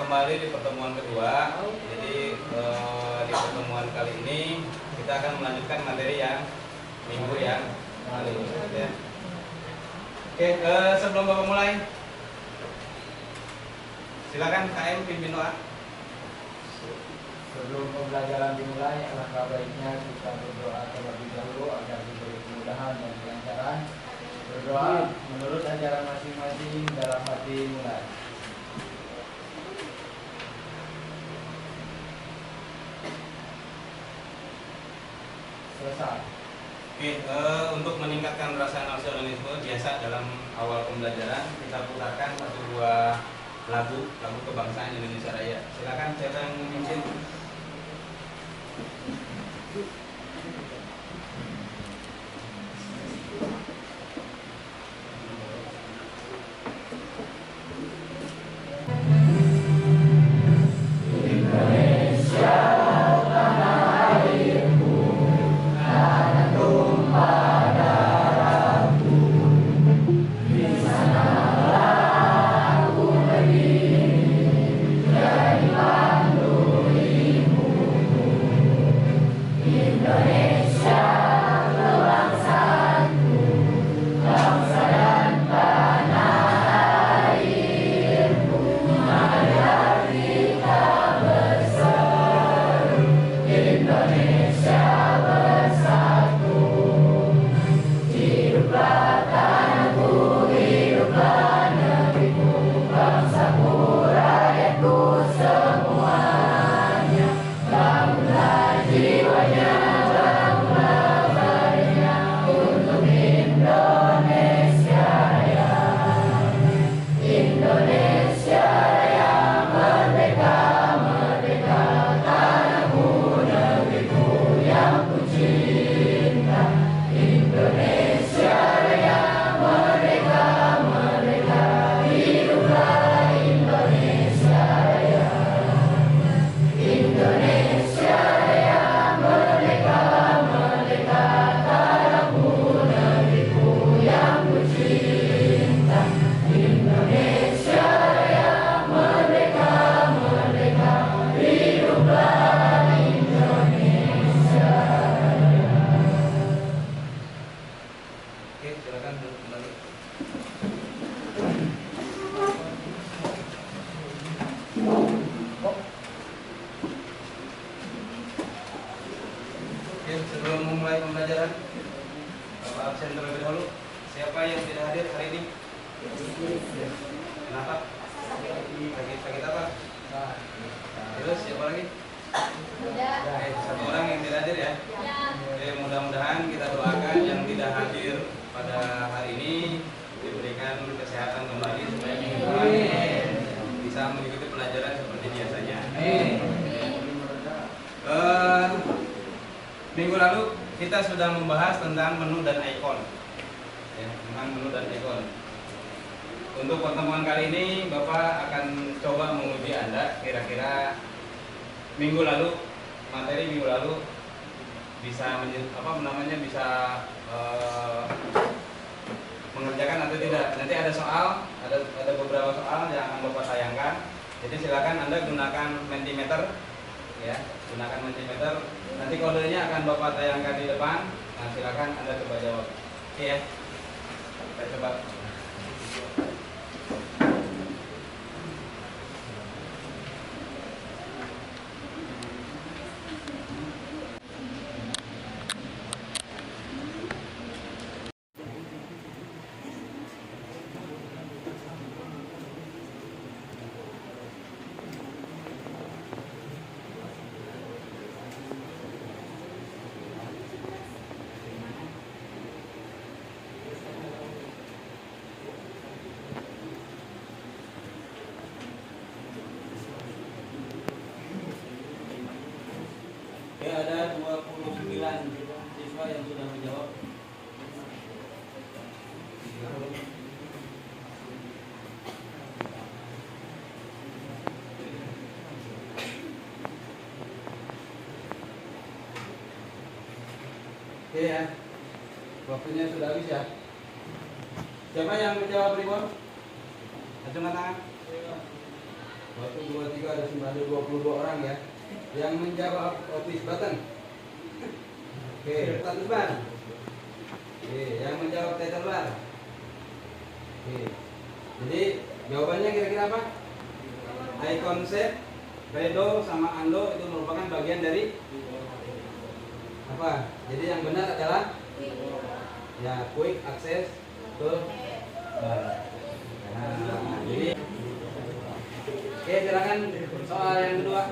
kembali di pertemuan kedua. Jadi di pertemuan kali ini kita akan melanjutkan materi yang minggu yang lalu. Ya. Oke, sebelum Bapak mulai, silakan KM pimpin doa. Sebelum pembelajaran dimulai, alangkah baiknya kita berdoa terlebih dahulu agar diberi kemudahan dan kelancaran. Berdoa menurut ajaran masing-masing dalam hati mulai. Selesai. Oke, untuk meningkatkan rasa nasionalisme biasa dalam awal pembelajaran kita putarkan satu buah lagu kebangsaan Indonesia Raya. Silakan siapa yang memimpin. Sebelum memulai pembelajaran, Bapak absen terlebih dahulu. Siapa yang tidak hadir hari ini? Kenapa? Sakit apa? Terus siapa lagi? Satu orang yang tidak hadir ya? Oke, mudah-mudahan kita doakan yang tidak hadir pada hari ini diberikan kesehatan kembali supaya minggu depan bisa mengikuti pelajaran seperti biasanya. Minggu lalu kita sudah membahas tentang menu dan ikon, ya, tentang menu dan ikon. Untuk pertemuan kali ini, Bapak akan coba menguji Anda kira-kira materi minggu lalu bisa mengerjakan atau tidak. Nanti ada ada beberapa soal yang akan Bapak tayangkan. Jadi silakan Anda gunakan Mentimeter. Ya, gunakan Mentimeter. Nanti kodenya akan Bapak tayangkan di depan. Nah, silakan Anda coba jawab. Oke ya. Kita coba. Ya, ada 29 siswa yang sudah menjawab. Oke ya, waktunya sudah habis ya. Siapa yang menjawab ribon? Acungkan tangan. 1, 2, 3 ada 22 orang ya. Yang menjawab office button. Oke, status bar. Oke, yang menjawab title bar. Oke. Jadi jawabannya kira-kira apa? Icon set, redo sama undo itu merupakan bagian dari apa? Jadi yang benar adalah ya quick access ke bar. Nah, jadi oke, silakan soal yang kedua.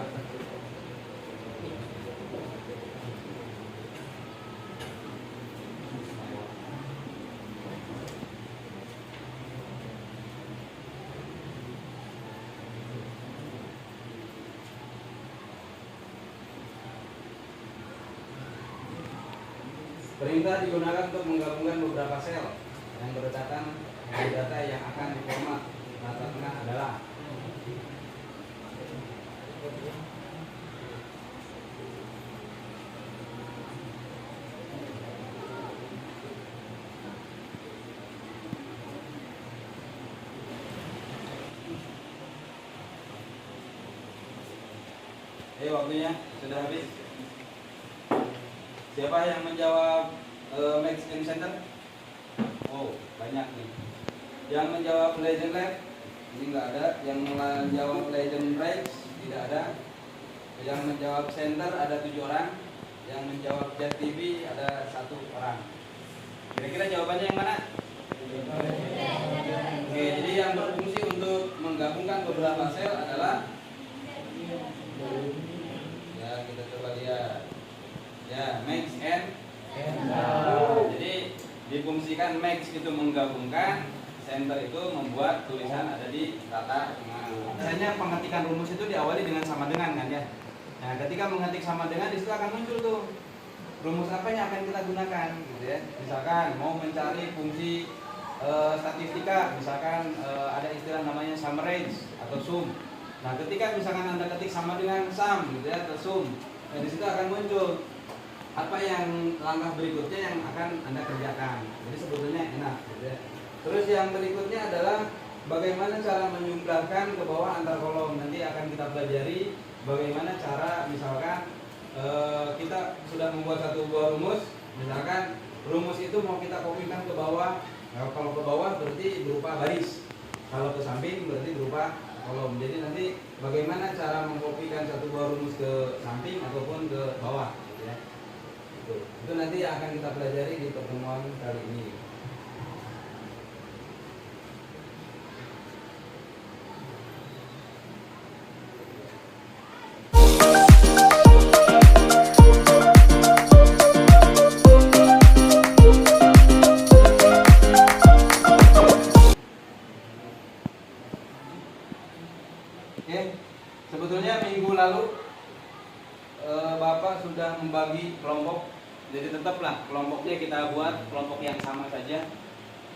Perintah digunakan untuk menggabungkan beberapa sel yang berdasarkan data yang akan diformat. Data tengah adalah waktunya sudah habis. Siapa yang menjawab Max and Center? Oh, banyak nih. Yang menjawab Legend Lab ini nggak ada. Yang menjawab Legend Breaks tidak ada. Yang menjawab Center ada 7 orang. Yang menjawab Jet TV ada 1 orang. Kira-kira jawabannya yang mana? Oke, jadi yang berfungsi untuk menggabungkan beberapa sel adalah ya, kita coba lihat. Ya, max and jadi difungsikan max itu menggabungkan, center itu membuat tulisan ada di tata tengah. Biasanya pengetikan rumus itu diawali dengan sama dengan kan ya. Nah, ketika mengetik sama dengan di situ akan muncul tuh rumus apa yang akan kita gunakan gitu ya. Misalkan mau mencari fungsi statistika, misalkan ada istilah namanya sum range atau sum. Nah, ketika misalkan Anda ketik sama dengan sum gitu ya atau sum, nah di situ akan muncul apa yang langkah berikutnya yang akan Anda kerjakan. Jadi sebetulnya enak gitu ya. Terus yang berikutnya adalah bagaimana cara menjumlahkan ke bawah antar kolom. Nanti akan kita pelajari bagaimana cara misalkan kita sudah membuat satu buah rumus, misalkan rumus itu mau kita kopikan ke bawah. Nah, kalau ke bawah berarti berupa baris, kalau ke samping berarti berupa kolom. Jadi nanti bagaimana cara mengkopikan satu buah rumus ke samping ataupun ke bawah gitu ya. Itu nanti akan kita pelajari di pertemuan kali ini. Oke, sebetulnya minggu lalu Bapak sudah membagi kelompok. Jadi tetaplah kelompoknya kita buat kelompok yang sama saja.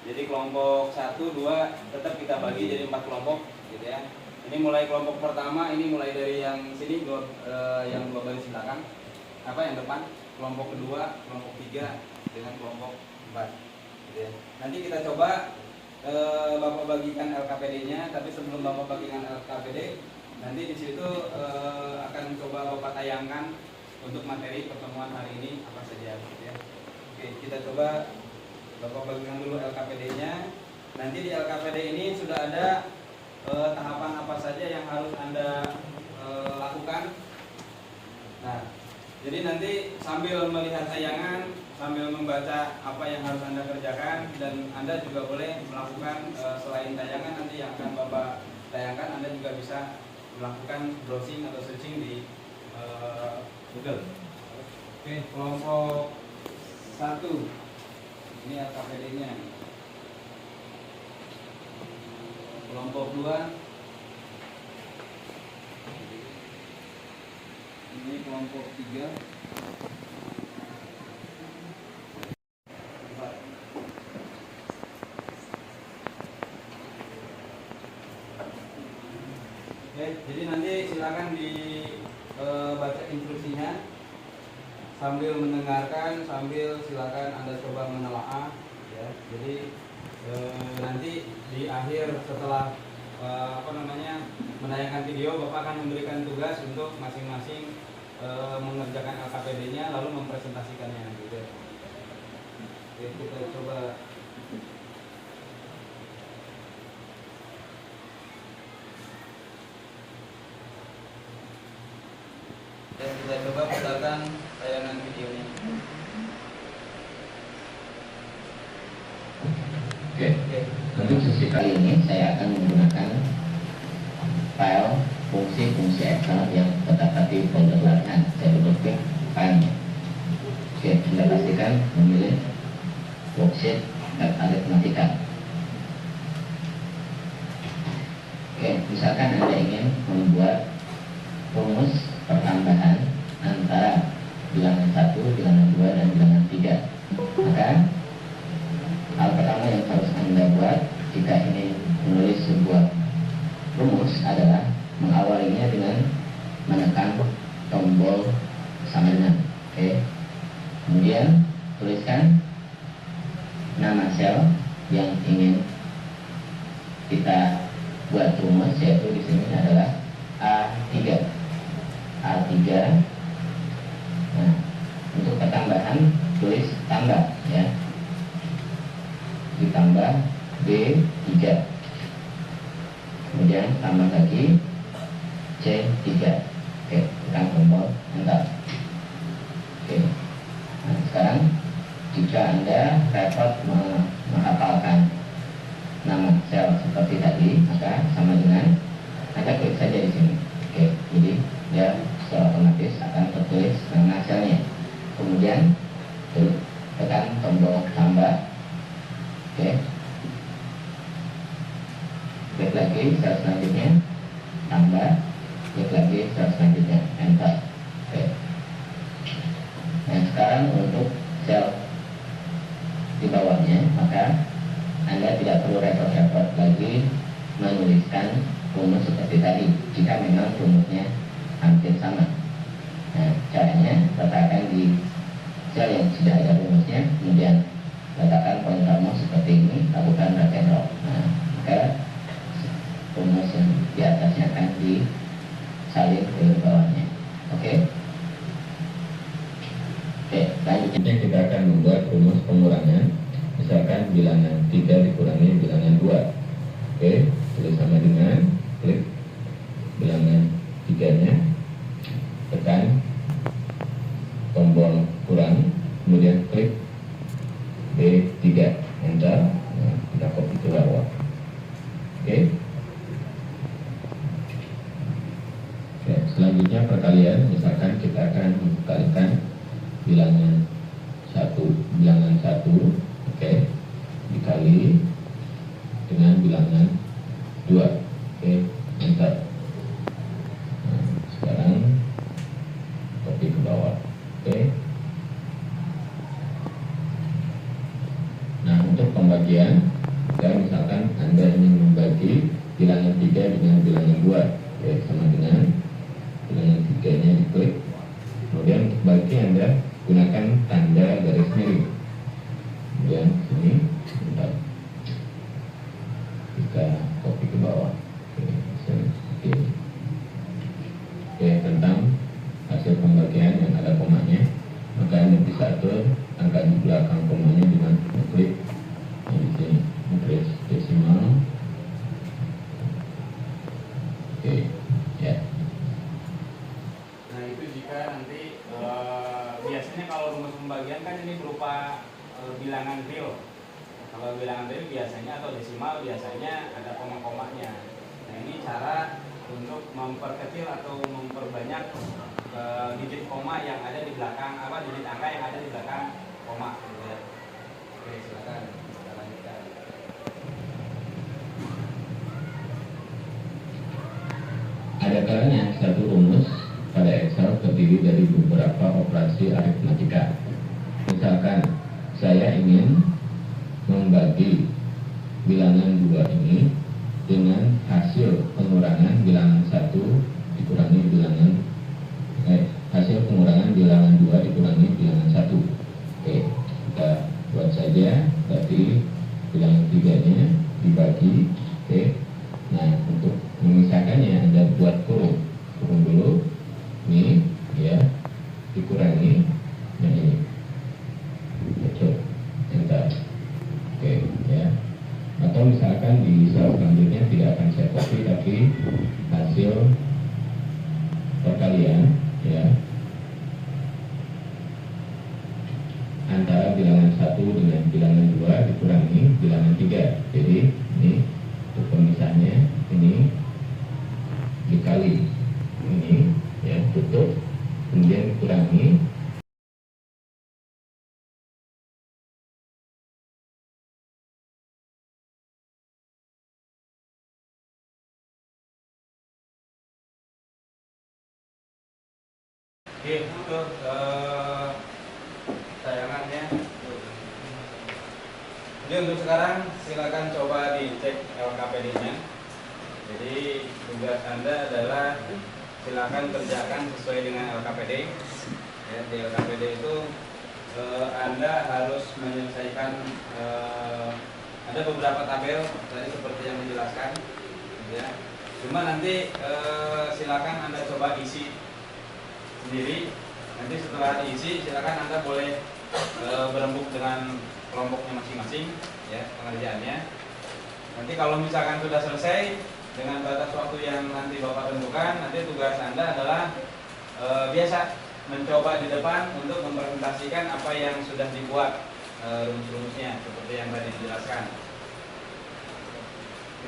Jadi kelompok 1, 2 tetap kita bagi jadi 4 kelompok gitu ya. Ini mulai kelompok pertama, ini mulai dari yang sini yang 2 baris belakang. Apa yang depan? Kelompok kedua, kelompok 3 dengan kelompok 4 gitu ya. Nanti kita coba Bapak bagikan LKPD-nya, tapi sebelum Bapak bagikan LKPD, nanti di situ akan coba Bapak tayangkan untuk materi pertemuan hari ini apa saja ya. Oke, kita coba Bapak bagikan dulu LKPD-nya. Nanti di LKPD ini sudah ada tahapan apa saja yang harus Anda lakukan. Nah, jadi nanti sambil melihat tayangan, sambil membaca apa yang harus Anda kerjakan, dan Anda juga boleh melakukan selain tayangan nanti yang akan Bapak tayangkan, Anda juga bisa melakukan browsing atau searching di Google. Oke, kelompok 1 ini LKPD-nya. Kelompok 2 ini kelompok 3. Oke, jadi nanti silakan dibaca instruksinya sambil mendengarkan, sambil silakan Anda coba menelaah ya. Jadi nanti di akhir setelah menayangkan video, Bapak akan memberikan tugas untuk masing-masing mengerjakan LKPD-nya lalu mempresentasikannya gitu. Oke, kita coba. Dan kita coba putarkan tayangan videonya. Oke. Untuk sesi kali ini saya akan menggunakan file fungsi-fungsi Excel yang terdapat di folder latihan. Saya double-klik filenya. Oke, Anda pastikan memilih worksheet dan aritmatika. Oke, misalkan Anda ingin membuat rumus pertambahan antara bilangan 1, bilangan 2, dan bilangan 3. Maka hal pertama yang harus Anda buat jika ingin menulis sebuah rumus adalah mengawalinya dengan menekan tombol sama dengan. Oke. Kemudian tuliskan nama sel yang ingin kita buat rumus, yaitu di sini adalah A3. A3. Nah, untuk pertambahan tulis tambah ya. Ditambah B3, kemudian tambah lagi C3. Oke, tekan tombol enter. Oke. Nah, sekarang jika Anda repot menghafalkan nama sel seperti tadi, maka sama dengan Anda klik saja di sini. Oke, jadi dia secara otomatis akan tertulis nama selnya. Kemudian tekan tombol tambah. Oke, klik lagi sel selanjutnya, tambah, klik lagi sel selanjutnya, enter. Oke. Nah, sekarang untuk sel di bawahnya, maka Anda tidak perlu repot-repot lagi menuliskan rumus seperti tadi jika memang rumusnya hampir sama. Nah, caranya letakkan di sel yang sudah ada rumusnya, kemudian letakkan pointermu seperti ini, lakukan drag and drop. Nah, maka rumus yang di atasnya akan disalin ke bawahnya. Oke. Oke, selanjutnya kita akan membuat rumus pengurangan. Misalkan bilangan 3 dikurangi bilangan 2. Oke, tulis sama dengan klik bilangan 3-nya, tekan tombol kurang, kemudian klik B3, enter. Nah, kita copy ke bawah. Oke. Oke, selanjutnya perkalian. Misalkan kita akan mengkalikan bilangan 1, oke, dikali dengan bilangan 2. Oke, enter. Nah, sekarang copy ke bawah. Oke. Nah, untuk pembagian, dan misalkan Anda ingin membagi bilangan 3 dengan bilangan 2, oke, sama dengan bilangan 3-nya diklik. Kemudian untuk bagi Anda gunakan tanda garis miring. Kemudian sini, bentar, kita copy ke bawah. Oke, seperti ini. Oke, tentang hasil pembagian yang ada komanya, maka Anda bisa atur angka di belakang komanya dengan klik di sini, increase desimal. Oke, ya. Nah, itu jika nanti biasanya kalau rumus pembagian kan ini berupa bilangan real. Kalau bilangan real biasanya atau desimal biasanya ada koma-komanya. Nah, ini cara untuk memperkecil atau memperbanyak digit koma yang ada di belakang, digit angka yang ada di belakang koma gitu ya. Oke, silakan kita lanjutkan. Ada kalanya satu rumus pada Excel terdiri dari beberapa operasi aritmatika. Misalkan saya ingin membagi bilangan 2 ini dengan hasil pengurangan bilangan 1 dikurangi bilangan hasil pengurangan bilangan 2 dikurangi bilangan 1. Oke, kita buat saja, berarti bilangan 3-nya dibagi. Oke. Nah, perkalian ya antara bilangan 1 dengan bilangan 2 dikurangi bilangan 3. Jadi ini untuk pemisahnya ini dikali ini ya tutup, kemudian kurangi Oke, untuk tayangannya. Jadi untuk sekarang silakan coba dicek LKPD-nya. Jadi tugas Anda adalah silakan kerjakan sesuai dengan LKPD. Ya, di LKPD itu Anda harus menyelesaikan ada beberapa tabel tadi seperti yang menjelaskan. Ya. Cuma nanti silakan Anda coba isi sendiri. Nanti setelah diisi silakan Anda boleh berembuk dengan kelompoknya masing-masing ya pengerjaannya. Nanti kalau misalkan sudah selesai dengan batas waktu yang nanti Bapak tentukan, nanti tugas Anda adalah biasa mencoba di depan untuk mempresentasikan apa yang sudah dibuat rumus-rumusnya seperti yang tadi dijelaskan.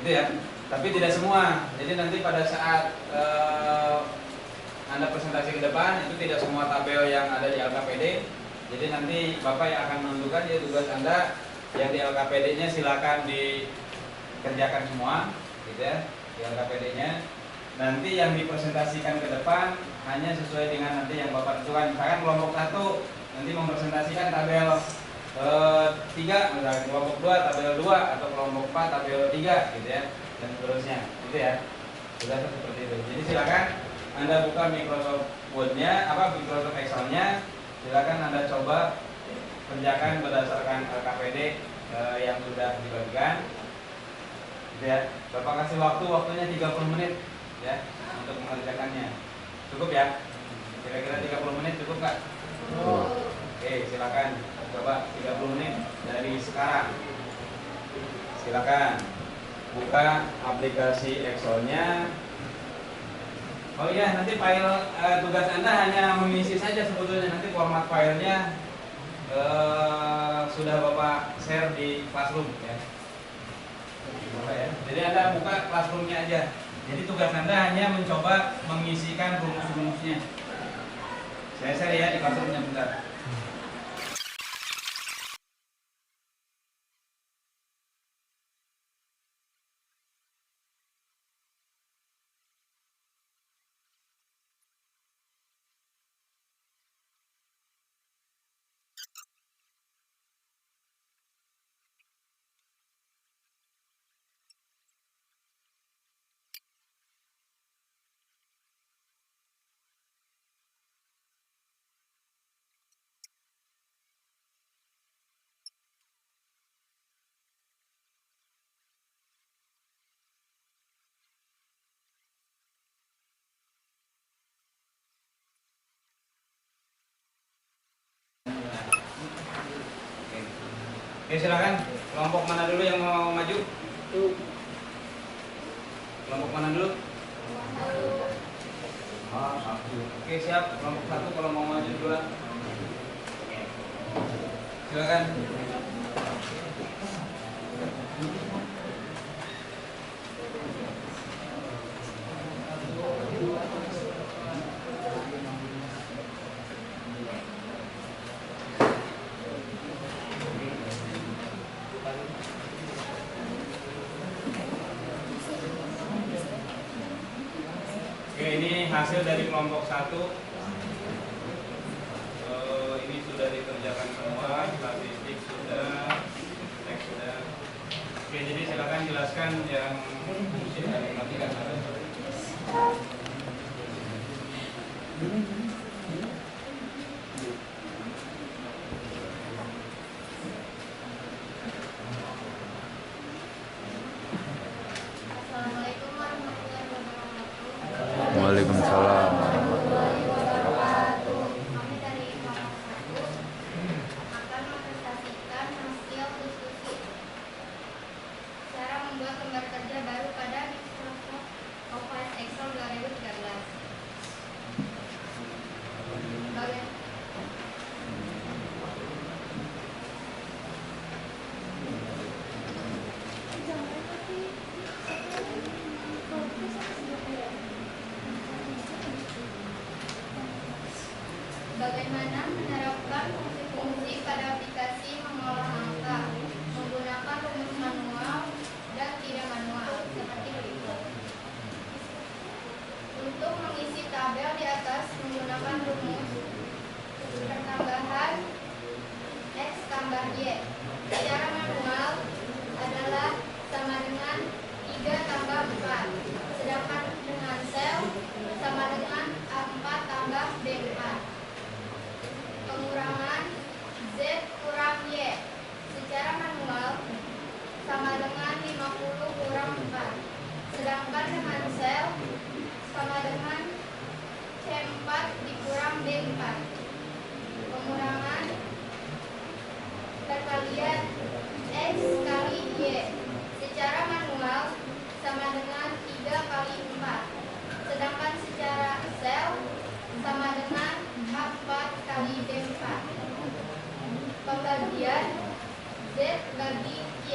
Gitu ya. Tapi tidak semua. Jadi nanti pada saat Anda presentasi ke depan itu tidak semua tabel yang ada di LKPD. Jadi nanti Bapak yang akan menentukan ya tugas Anda yang di LKPD-nya silakan dikerjakan semua, gitu ya, di LKPD-nya. Nanti yang dipresentasikan ke depan hanya sesuai dengan nanti yang Bapak tentukan. Misalkan kelompok 1 nanti mempresentasikan tabel 3, misalkan kelompok 2 tabel 2 atau kelompok 4 tabel 3 gitu ya, dan seterusnya, gitu ya. Sudah seperti itu. Jadi silakan Anda buka Microsoft Word-nya, Microsoft Excel-nya, silakan Anda coba kerjakan berdasarkan LKPD yang sudah dibagikan. Gitu ya. Bapak kasih waktunya 30 menit ya untuk mengerjakannya. Cukup ya? Kira-kira 30 menit cukup nggak? Oke, silakan coba 30 menit dari sekarang. Silakan buka aplikasi Excel-nya. Oh iya, nanti file tugas Anda hanya mengisi saja sebetulnya. Nanti format filenya sudah Bapak share di Classroom ya. Jadi Anda buka Classroom-nya aja. Jadi tugas Anda hanya mencoba mengisikan rumus-rumusnya. Saya share ya di Classroom-nya bentar. Oke, silakan. Kelompok mana dulu yang mau maju? Kelompok mana dulu? Oke, siap. Kelompok 1 kalau mau maju duluan. Silakan. Oke, ini hasil dari kelompok 1. Ini sudah dikerjakan semua, statistik sudah, teks sudah. Oke, jadi silakan jelaskan yang fungsi dari matematika. Assalamualaikum warahmatullahi wabarakatuh. Waalaikumsalam. Kami dari kelompok 1 akan mempresentasikan hasil diskusi cara membuat lembar kerja baru pada Microsoft Office Excel 2013. Bagaimana menerapkan fungsi-fungsi pada aplikasi mengolah angka menggunakan rumus manual dan tidak manual seperti berikut. Untuk mengisi tabel di atas menggunakan rumus pertambahan X tambah Y secara manual adalah sama dengan 3 tambah 4, sedangkan dengan sel sama dengan A4 tambah B4. Pengurangan Z kurang Y secara manual sama dengan 50 kurang 4, sedangkan dengan sel sama dengan C4 dikurang D4. Pengurangan perkalian X kali Y secara manual sama dengan 3 kali 4, sedangkan secara sel sama dengan A4 kali D4. Pembagian Z bagi Y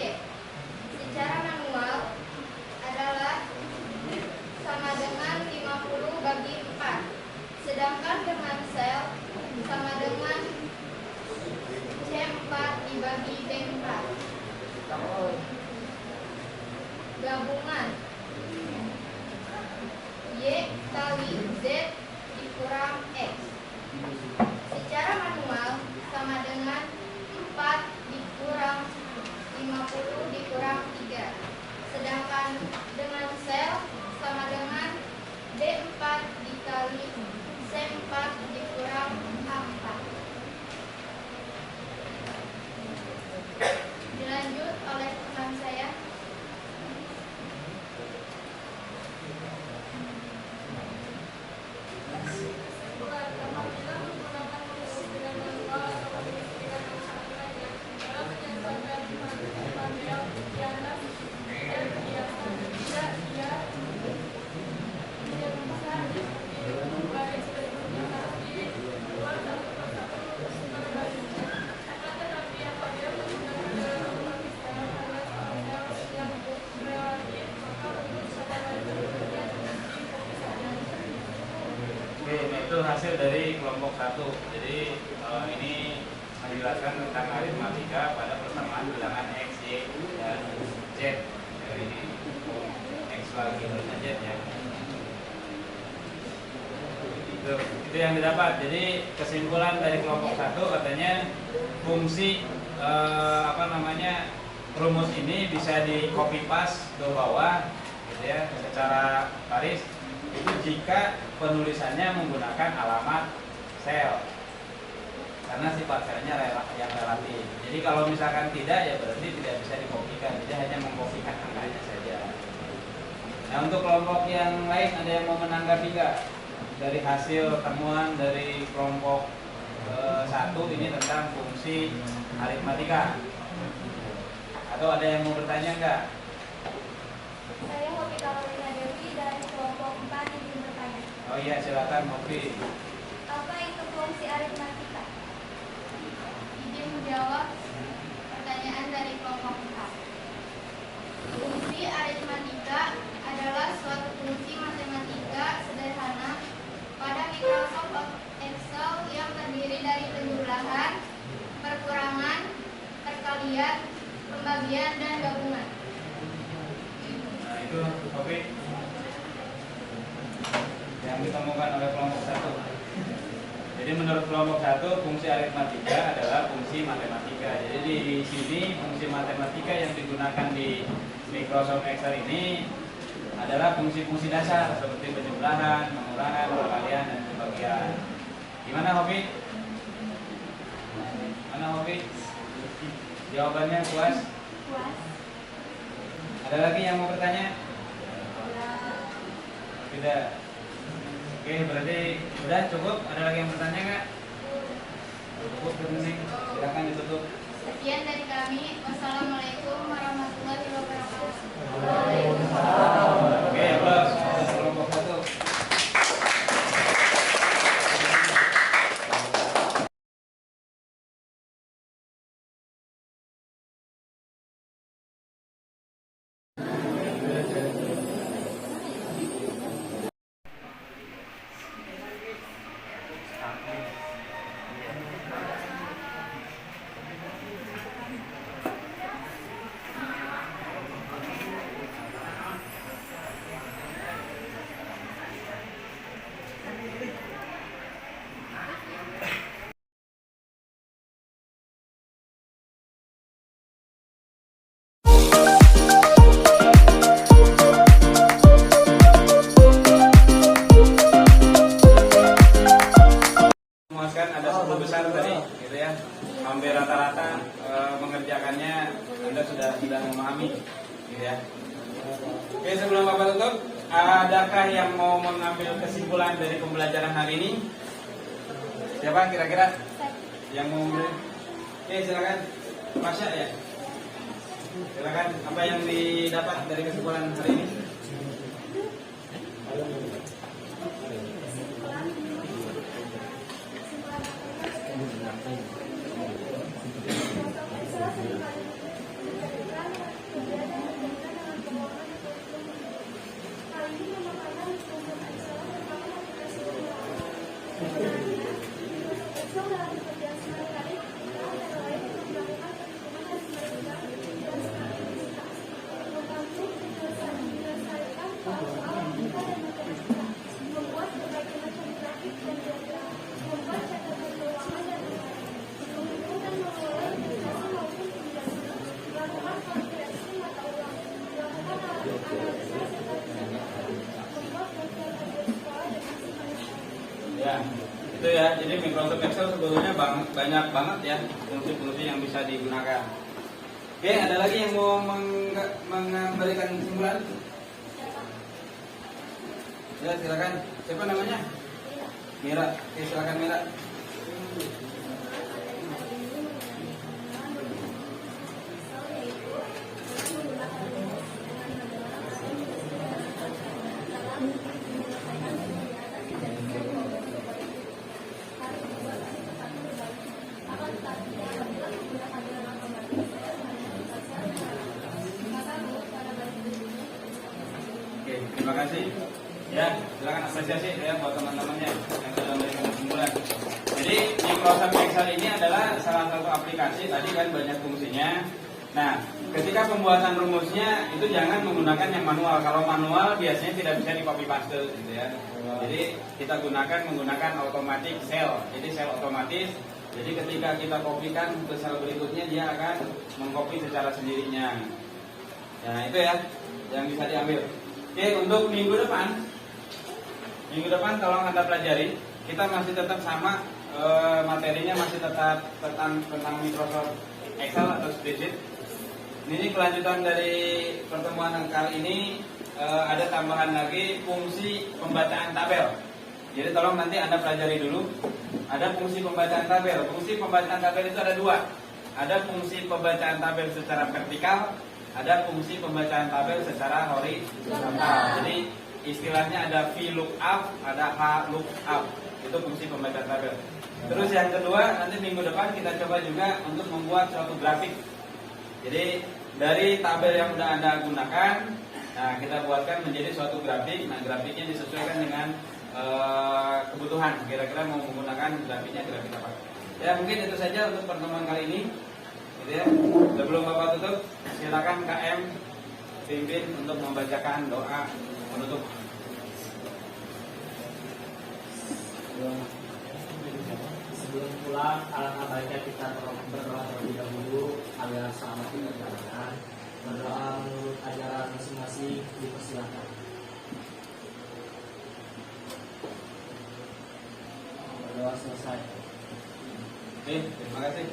secara manual adalah sama dengan 50 bagi 4, sedangkan dengan sel sama dengan C4 dibagi D4. Gabungan Y kali Z dikurang X secara manual sama dengan 4 dikurang 50 dikurang 3, sedangkan dengan sel sama dengan D4 dikali C4 dikurang A4. Dilanjut oleh teman saya. Itu hasil dari kelompok 1. Jadi ini menjelaskan tentang aritmatika pada persamaan bilangan X, Y, dan Z. Jadi ini X lagi terusnya Z ya. Itu yang didapat. Jadi kesimpulan dari kelompok 1 katanya fungsi rumus ini bisa di copy paste ke bawah gitu ya, secara baris. Itu jika penulisannya menggunakan alamat sel, karena sifat selnya yang relatif. Jadi kalau misalkan tidak, ya berarti tidak bisa dikopikan, jadi hanya mengkopikan angkanya saja. Nah, untuk kelompok yang lain ada yang mau menanggapi nggak dari hasil temuan dari kelompok 1 ini tentang fungsi aritmatika? Atau ada yang mau bertanya nggak? Saya Hobi Carolina Dewi dari kelompok 4 ingin bertanya. Oh iya, silakan Hobi. Apa itu fungsi aritmatika? Izin menjawab pertanyaan dari kelompok 4. Fungsi aritmatika adalah suatu fungsi matematika sederhana pada Microsoft Excel yang terdiri dari penjumlahan, perkurangan, perkalian, pembagian, dan gabungan. Nah, itu topik yang ditemukan oleh kelompok 1. Jadi menurut kelompok 1, fungsi aritmatika adalah fungsi matematika. Jadi di sini fungsi matematika yang digunakan di Microsoft Excel ini adalah fungsi-fungsi dasar seperti penjumlahan, pengurangan, perkalian, dan pembagian. Gimana Hobi? Mana Hobi? Jawabannya puas? Puas. Ada lagi yang mau bertanya? Tidak. Oke, berarti sudah cukup. Ada lagi yang bertanya nggak? Cukup, Neng. Silakan ditutup. Sekian dari kami. Wassalamualaikum warahmatullahi wabarakatuh. Oke, plus kelompok 1. adakah yang mau mengambil kesimpulan dari pembelajaran hari ini? Siapa kira-kira yang mau mengambil? Oke, silakan. Masya ya. Silakan. Apa yang didapat dari kesimpulan hari ini? Ya, itu ya. Jadi Microsoft Excel sebetulnya banyak banget ya fungsi-fungsi yang bisa digunakan. Oke, ada lagi yang mau memberikan kesimpulan? Ya, silakan. Siapa namanya? Mira. Oke, silakan Mira. Terima kasih. Ya, silakan apresiasi ya buat teman-temannya yang sudah memberikan kesimpulan. Jadi Microsoft Excel ini adalah salah satu aplikasi, tadi kan banyak fungsinya. Nah, ketika pembuatan rumusnya itu jangan menggunakan yang manual. Kalau manual biasanya tidak bisa di copy paste gitu ya. Jadi kita menggunakan automatic cell. Jadi cell otomatis. Jadi ketika kita kopikan ke sel berikutnya dia akan mengcopy secara sendirinya. Nah, itu ya yang bisa diambil. Oke, untuk minggu depan tolong Anda pelajari. Kita masih tetap sama, materinya masih tetap tentang Microsoft Excel atau spreadsheet. Ini kelanjutan dari pertemuan kali ini, ada tambahan lagi fungsi pembacaan tabel. Jadi tolong nanti Anda pelajari dulu. Ada fungsi pembacaan tabel. Fungsi pembacaan tabel itu ada dua. Ada fungsi pembacaan tabel secara vertikal, ada fungsi pembacaan tabel secara horizontal. Jadi istilahnya ada VLOOKUP, ada HLOOKUP. Itu fungsi pembacaan tabel. Terus yang kedua, nanti minggu depan kita coba juga untuk membuat suatu grafik. Jadi dari tabel yang sudah Anda gunakan, nah kita buatkan menjadi suatu grafik. Nah, grafiknya disesuaikan dengan kebutuhan. Kira-kira mau menggunakan grafik apa? Ya, mungkin itu saja untuk pertemuan kali ini. Gitu ya. Sebelum Bapak tutup, silakan KM pimpin untuk membacakan doa penutup. Sebelum pulang, alangkah baiknya kita berdoa terlebih dahulu agar selamat di perjalanan. Berdoa menurut ajaran masing-masing, dipersilakan. Berdoa selesai. Oke, terima kasih.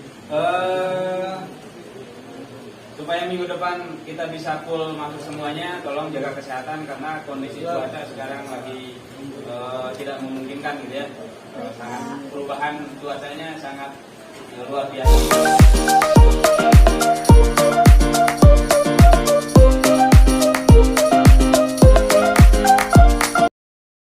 Supaya minggu depan kita bisa full masuk semuanya, tolong jaga kesehatan karena kondisi cuaca sekarang lagi tidak memungkinkan gitu ya. Sangat perubahan cuacanya sangat luar biasa.